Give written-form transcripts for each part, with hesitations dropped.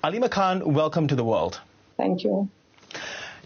Halima Khan, welcome to The World. Thank you.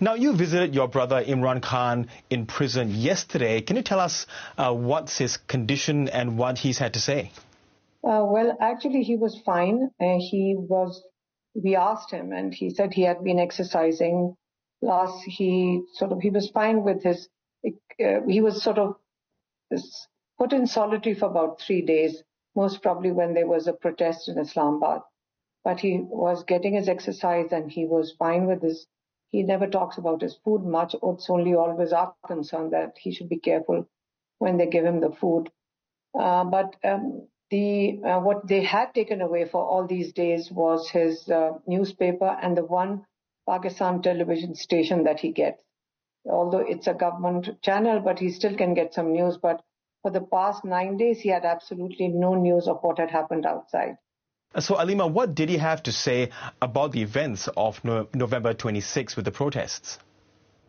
Now, you visited your brother Imran Khan in prison yesterday. Can you tell us what's his condition and what he's had to say? Well, actually, he was fine. We asked him, and he said he had been exercising. Plus, he was fine with his. He was sort of put in solitary for about 3 days, most probably when there was a protest in Islamabad. But he was getting his exercise, and he was fine with his. He never talks about his food much. It's only always our concern that he should be careful when they give him the food. But what they had taken away for all these days was his newspaper and the one Pakistan television station that he gets. Although it's a government channel, but he still can get some news. But for the past 9 days, he had absolutely no news of what had happened outside. So, Halima, what did he have to say about the events of November 26 with the protests?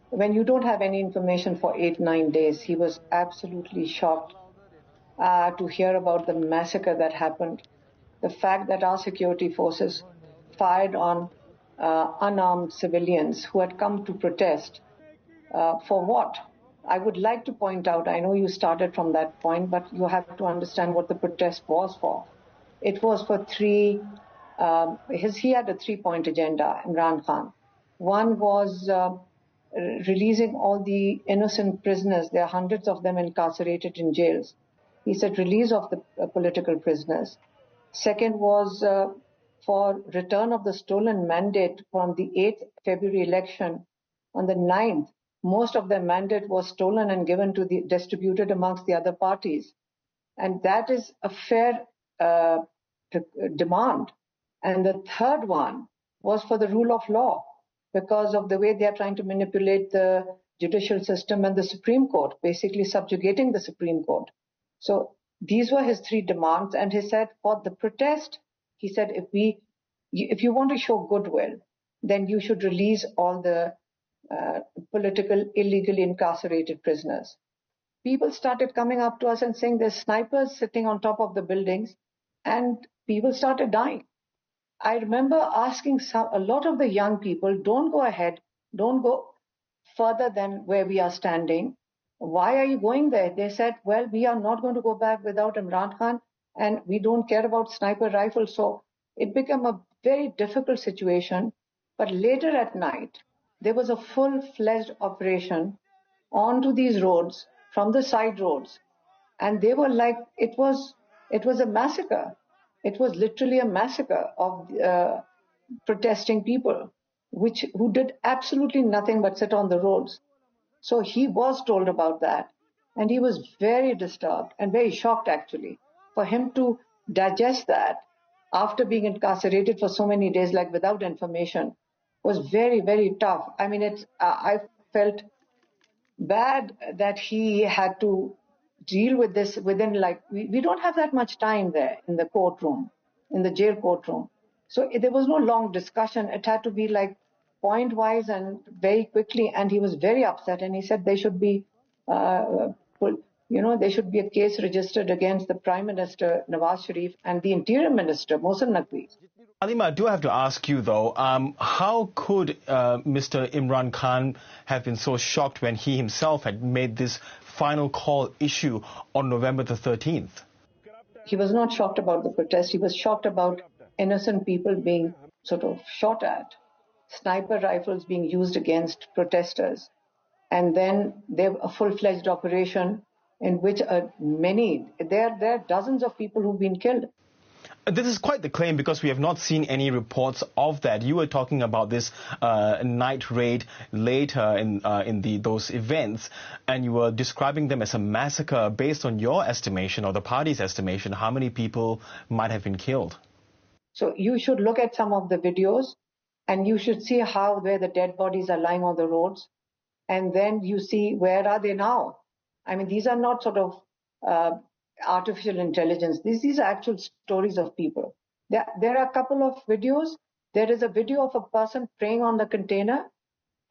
When you don't have any information for 8-9 days, he was absolutely shocked to hear about the massacre that happened. The fact that our security forces fired on unarmed civilians who had come to protest. For what? I would like to point out, I know you started from that point, but you have to understand what the protest was for. It was for he had a 3-point agenda, Imran Khan. One was releasing all the innocent prisoners. There are hundreds of them incarcerated in jails. He said release of the political prisoners. Second was for return of the stolen mandate from the 8th February election. On the 9th, most of their mandate was stolen and distributed amongst the other parties. And that is a fair demand. And the third one was for the rule of law, because of the way they are trying to manipulate the judicial system and the Supreme Court, basically subjugating the Supreme Court. So these were his 3 demands. And he said for the protest, he said, if you want to show goodwill, then you should release all the political, illegally incarcerated prisoners. People started coming up to us and saying there's snipers sitting on top of the buildings, and people started dying. I remember asking a lot of the young people, don't go ahead, don't go further than where we are standing. Why are you going there? They said, well, we are not going to go back without Imran Khan, and we don't care about sniper rifles. So it became a very difficult situation. But later at night, there was a full-fledged operation onto these roads from the side roads. And they were like, it was a massacre. It was literally a massacre of protesting people, who did absolutely nothing but sit on the roads. So he was told about that, and he was very disturbed and very shocked, actually. For him to digest that after being incarcerated for so many days, like without information, was very, very tough. I mean, I felt bad that he had to deal with this within, we don't have that much time there in the courtroom, in the jail courtroom. So there was no long discussion. It had to be point-wise and very quickly. And he was very upset. And he said there should be, there should be a case registered against the Prime Minister, Nawaz Sharif, and the Interior Minister, Mohsen Naqvi. Halima, I do have to ask you, though, how could Mr. Imran Khan have been so shocked when he himself had made this final call issue on November the 13th? He was not shocked about the protest. He was shocked about innocent people being sort of shot at, sniper rifles being used against protesters. And then there a full-fledged operation in which there are dozens of people who've been killed. This is quite the claim, because we have not seen any reports of that. You were talking about this night raid later in those events, and you were describing them as a massacre. Based on your estimation or the party's estimation, how many people might have been killed? So you should look at some of the videos, and you should see where the dead bodies are lying on the roads, and then you see where are they now. I mean, these are not sort of artificial intelligence. These are actual stories of people. There are a couple of videos. There is a video of a person praying on the container,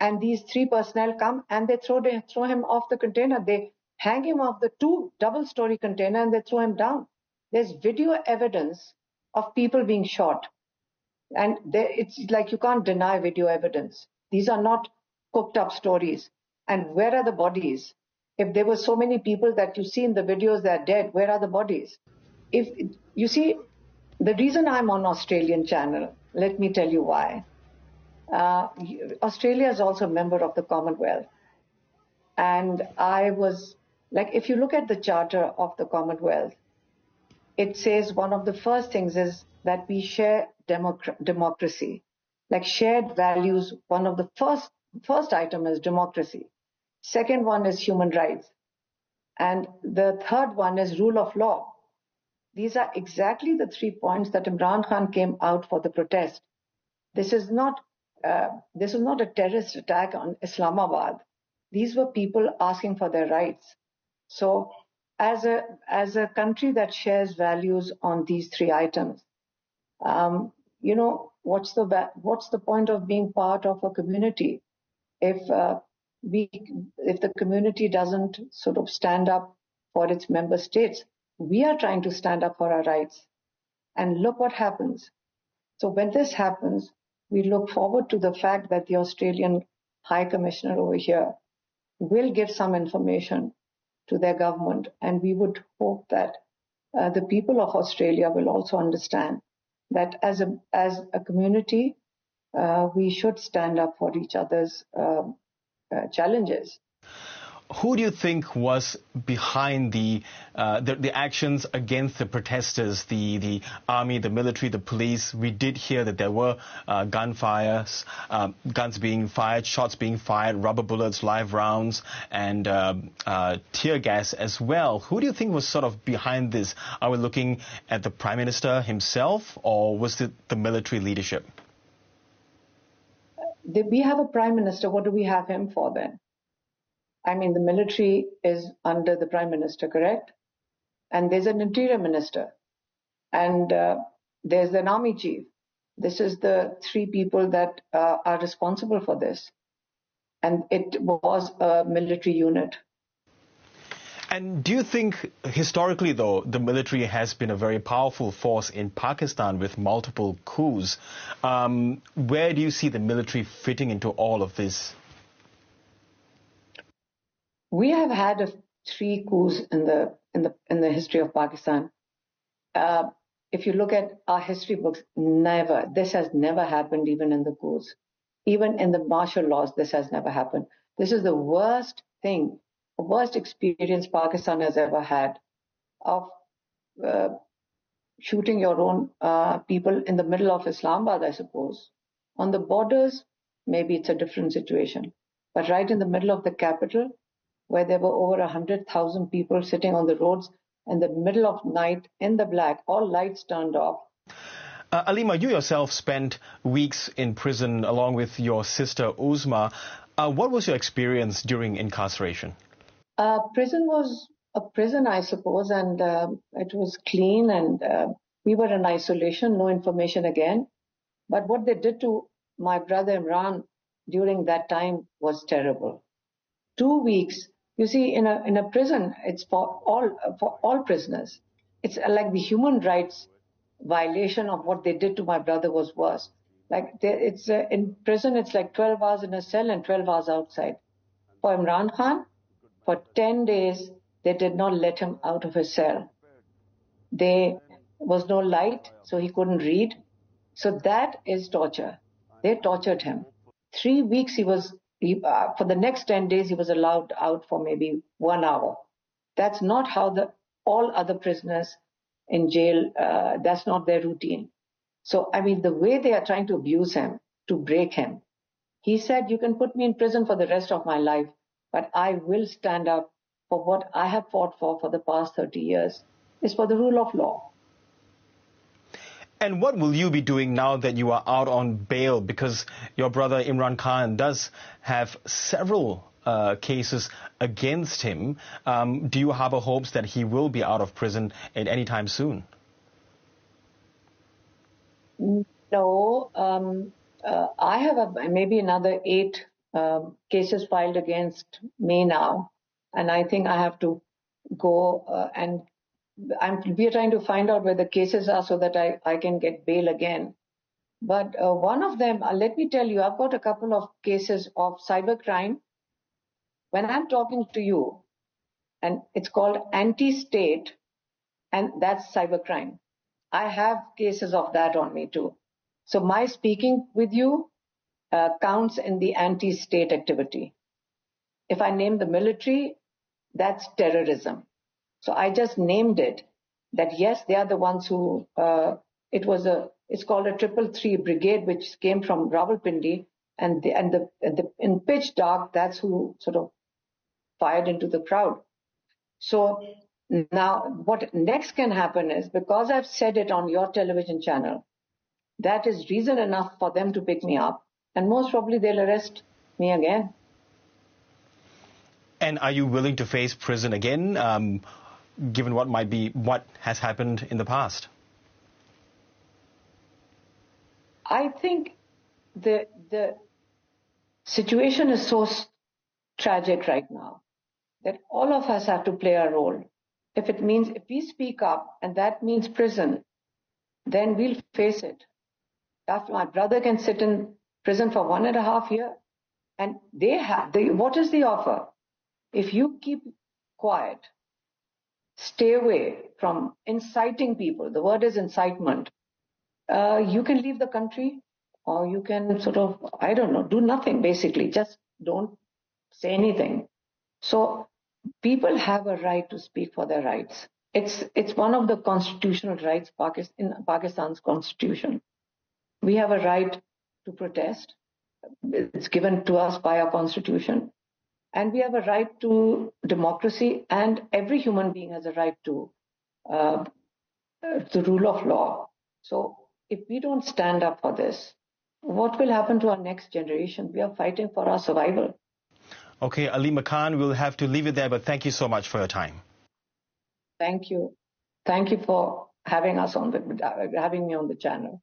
and these 3 personnel come and they throw him off the container. They hang him off the 2 double-story container and they throw him down. There's video evidence of people being shot. And it's like you can't deny video evidence. These are not cooked up stories. And where are the bodies? If there were so many people that you see in the videos that are dead, where are the bodies? If you see, the reason I'm on Australian channel, let me tell you why. Australia is also a member of the Commonwealth. And I was, like, if you look at the Charter of the Commonwealth, it says one of the first things is that we share democracy, like shared values. One of the first item is democracy. Second one is human rights. And the third one is rule of law. These are exactly the 3 points that Imran Khan came out for the protest. This is not a terrorist attack on Islamabad. These were people asking for their rights. So as a country that shares values on these 3 items, what's the point of being part of a community if the community doesn't sort of stand up for its member states? We are trying to stand up for our rights, and look what happens. So when this happens, we look forward to the fact that the Australian High Commissioner over here will give some information to their government, and we would hope that the people of Australia will also understand that as a community, we should stand up for each other's challenges. Who do you think was behind the actions against the protesters, the army, the military, the police? We did hear that there were gunfires, guns being fired, shots being fired, rubber bullets, live rounds, and tear gas as well. Who do you think was sort of behind this? Are we looking at the Prime Minister himself, or was it the military leadership? We have a Prime Minister. What do we have him for then? I mean, the military is under the Prime Minister, correct? And there's an Interior Minister. And there's an Army Chief. This is the 3 people that are responsible for this. And it was a military unit. And do you think, historically, though, the military has been a very powerful force in Pakistan with multiple coups? Where do you see the military fitting into all of this? We have had 3 coups in the history of Pakistan. If you look at our history books, this has never happened, even in the coups. Even in the martial laws, this has never happened. This is the worst thing, the worst experience Pakistan has ever had of shooting your own people in the middle of Islamabad, I suppose. On the borders, maybe it's a different situation. But right in the middle of the capital, where there were over 100,000 people sitting on the roads in the middle of night in the black, all lights turned off. Halima, you yourself spent weeks in prison along with your sister Uzma. What was your experience during incarceration? Prison was a prison, I suppose, and it was clean, and we were in isolation, no information again. But what they did to my brother Imran during that time was terrible. 2 weeks. You see, in a prison, it's for all prisoners. It's like the human rights violation of what they did to my brother was worse. Like in prison, it's like 12 hours in a cell and 12 hours outside. For Imran Khan, for 10 days, they did not let him out of his cell. There was no light, so he couldn't read. So that is torture. They tortured him. 3 weeks for the next 10 days, he was allowed out for maybe 1 hour. That's not how all other prisoners in jail, that's not their routine. So, I mean, the way they are trying to abuse him, to break him, he said, you can put me in prison for the rest of my life, but I will stand up for what I have fought for the past 30 years, is for the rule of law. And what will you be doing now that you are out on bail? Because your brother Imran Khan does have several cases against him. Do you harbor hopes that he will be out of prison at any time soon? No. I have maybe another 8 cases filed against me now. And I think I have to go and we are trying to find out where the cases are so that I can get bail again. But one of them, let me tell you, I've got a couple of cases of cybercrime. When I'm talking to you, and it's called anti-state, and that's cybercrime. I have cases of that on me too. So my speaking with you counts in the anti-state activity. If I name the military, that's terrorism. So I just named it that yes, they are the ones who, it's called a 333 brigade, which came from Rawalpindi, and in pitch dark, that's who sort of fired into the crowd. So now what next can happen is, because I've said it on your television channel, that is reason enough for them to pick me up, and most probably they'll arrest me again. And are you willing to face prison again, given what has happened in the past? I think the situation is so tragic right now that all of us have to play a role. If we speak up and that means prison, then we'll face it. My brother can sit in prison for 1.5 years, and what is the offer? If you keep quiet, stay away from inciting people, the word is incitement, you can leave the country, or you can sort of, do nothing basically, just don't say anything. So people have a right to speak for their rights. It's one of the constitutional rights in Pakistan's constitution. We have a right to protest. It's given to us by our constitution. And we have a right to democracy, and every human being has a right to the rule of law. So if we don't stand up for this, what will happen to our next generation? We are fighting for our survival. Okay, Halima Khan, we'll have to leave it there, but thank you so much for your time. Thank you. Thank you for having me on the channel.